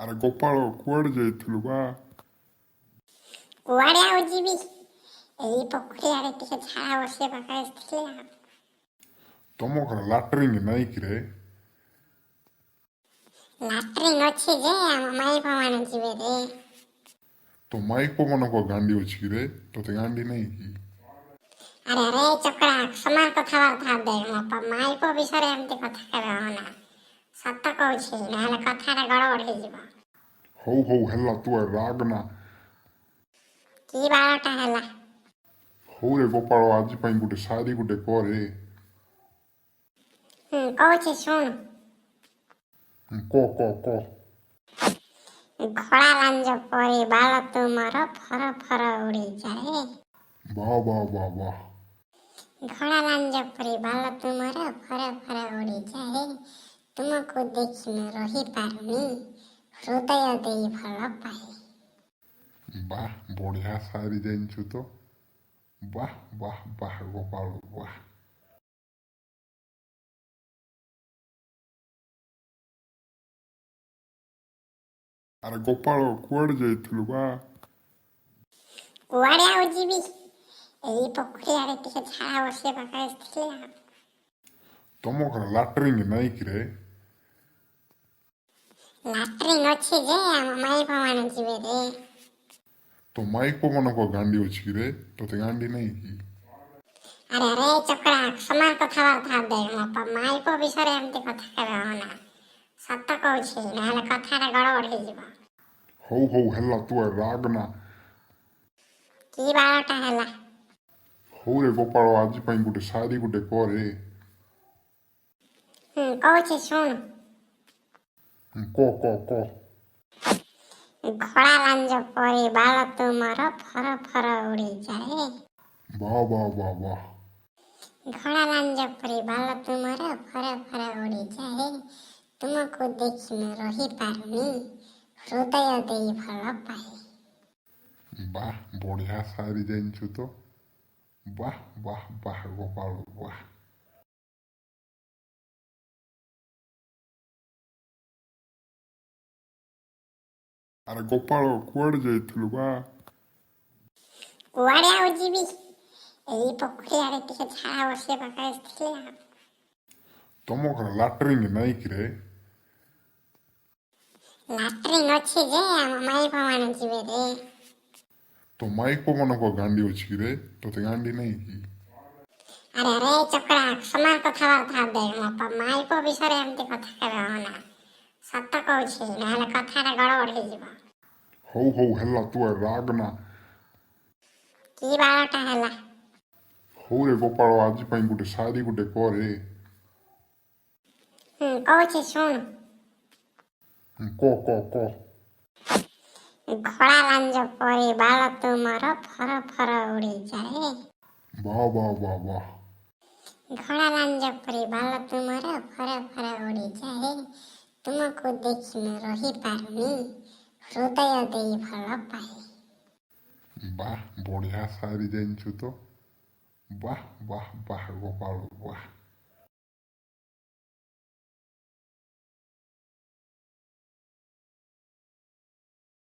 ଆରେ ଗୋପାଳ କୁଆଡ଼େ ଯାଇଥିଲୁ ବା? କୁଆଡ଼େ ଆଉ ଯିବି? ଏଇ ପୋଖରୀ ଆଡ଼େ ଟିକେ ଝାଡ଼ା ବସିବାକୁ ଆସିଥିଲି ଆଉ। ତମ ଘର ଲାଟ୍ରିନ୍ ନାଇଁ କିରେ? ଲାଟ୍ରିନ୍ ଅଛି ଯେ ଆମ ମାଇପ ମାନେ ଯିବେ ରେ। ତୋ ମାଇପ ମାନଙ୍କ ଗାଣ୍ଡି ଅଛି କିରେ? ତୋତେ ଗାଣ୍ଡି ନାଇଁ କି? ଆରେ ଆରେ ଚକ୍ରା ସମାନ କଥାବାର୍ତ୍ତା ଦେଖ ମାଇପ ବିଷୟରେ ଏମିତି କଥା କେବେ ହନା। ସତ କହୁଛି ନହେଲେ କଥାଟା ଗଡ଼ବଡ଼ ହେଇଯିବ। ହଉ ହେଲା ତୁ ଆଉ ରାଗନା। କି ବାଳଟା ହେଲା? ହଉରେ ଗୋପାଳ ଆଜି ପାଇଁ ଗୋଟେ ଶାଢ଼ୀ ଗୋଟେ କରେ। କହୁଛି ଶୁଣୁ। କ। ଘୋଡ଼ା ଲାଞ୍ଜ ପରି ବାଳ ତୁମର ଫର ଫର ଉଡ଼ିଯାଏ। ବାଃ। ଘୋଡ଼ା ଲାଞ୍ଜ ପରି ବାଳ ତୁମର ଫର ଫର ଉଡ଼ିଯାଏ। ତୁମକୁ ଦେଖି ମୁଁ ରହିପାରୁନି, ହୃଦୟ ଦେଇ ଭଲ ପାଏ। ବାଃ ବଢ଼ିଆ ଶାଢ଼ୀ ଜାଣିଛୁ ତ। ବାଃ ଗୋପାଳ ବାଃ। ଆରେ ଗୋପାଳ କୁଆଡ଼େ ଯାଇଥିଲୁ ବା? କୁଆଡ଼େ ଆଉ ଯିବି? ଏଇ ପୋଖରୀ ଆଡ଼େ ଟିକେ ଝାଡ଼ା ବସିବାକୁ ଆସିଥିଲି ଆଉ। ତମ ଘର ଲାଟ୍ରିନ୍ ନାଇଁ କିରେ? ଲାଟ୍ରିନ୍ ଅଛି ଯେ ଆମ ମାଇପ ମାନେ ଯିବେ ରେ। ତୋ ମାଇପ ମାନଙ୍କ ଗାଣ୍ଡି ଅଛି କିରେ? ତୋତେ ଗାଣ୍ଡି ନାଇଁ କି? ଆରେ ଆରେ ଚକ୍ରା ସମାନ କଥାବାର୍ତ୍ତା ଦେଖ ମାଇପ ବିଷୟରେ ଏମିତି କଥା କେବେ ହନା। ସତ କହୁଛି ନହେଲେ କଥାଟା ଗଡ଼ବଡ଼ ହେଇଯିବ। ହଉ ହେଲା ତୁ ଆଉ ରାଗନା। କି ବାଳଟା ହେଲା? ହଉରେ ଗୋପାଳ ଆଜି ପାଇଁ ଗୋଟେ ଶାଢ଼ୀ ଗୋଟେ କରେ। କହୁଛି ଶୁଣୁ। କ। ଘୋଡ଼ା ଲାଞ୍ଜ ପରି ବାଳ ତୁମର ଫର ଫର ଉଡ଼ିଯାଏ। ବାଃ। ଘୋଡ଼ା ଲାଞ୍ଜ ପରି ବାଳ ତୁମର ଫର ଫର ଉଡ଼ିଯାଏ। ତୁମକୁ ଦେଖି ମୁଁ ରହିପାରୁନି, ହୃଦୟ ଦେଇ ଭଲ ପାଏ। ବାଃ ବଢ଼ିଆ ଶାଢ଼ୀ ଜାଣିଛୁ ତ। ବାଃ ଗୋପାଳ ବାଃ। ଆରେ ଗୋପାଳ କୁଆଡ଼େ ଯାଇଥିଲୁ ବା? କୁଆଡ଼େ ଆଉ ଯିବି? ଏଇ ପୋଖରୀ ଆଡ଼େ ଟିକେ ଝାଡ଼ା ବସିବାକୁ ଆସିଥିଲି ଆଉ। ତମ ଘର ଲାଟ୍ରିନ୍ ନାଇଁ କିରେ? ଲାଟ୍ରିନ୍ ଅଛି ଯେ ଆମ ମାଇପ ମାନେ ଯିବେ ରେ। ତୋ ମାଇପ ମାନଙ୍କ ଗାଣ୍ଡି ଅଛି କିରେ? ତୋତେ ଗାଣ୍ଡି ନାଇଁ କି? ଆରେ ଆରେ ଚକ୍ରା ସମାନ କଥାବାର୍ତ୍ତା ଦେଖ ମାଇପ ବିଷୟରେ ଏମିତି କଥା କେବେ ହନା। ସତ କହୁଛି ନହେଲେ କଥାଟା ଗଡ଼ବଡ଼ ହେଇଯିବ। ହଉ ହେଲା ତୁ ଆଉ ରାଗନା। କି ବାଳଟା ହେଲା? ହଉରେ ଗୋପାଳ ଆଜି ପାଇଁ ଗୋଟେ ଶାଢ଼ୀ ଗୋଟେ କରେ। କହୁଛି ଶୁଣୁ। କ। ଘୋଡ଼ା ଲାଞ୍ଜ ପରି ବାଳ ତୁମର ଫର ଫର ଉଡ଼ିଯାଏ। ବାଃ। ଘୋଡ଼ା ଲାଞ୍ଜ ପରି ବାଳ ତୁମର ଫର ଫର ଉଡ଼ିଯାଏ। ତୁମକୁ ଦେଖି ମୁଁ ରହିପାରୁନି, ହୃଦୟ ଦେଇ ଭଲ ପାଏ। ବାଃ ବଢ଼ିଆ ଶାଢ଼ୀ ଜାଣିଛୁ ତ। ବାଃ ଗୋପାଳ ବାଃ।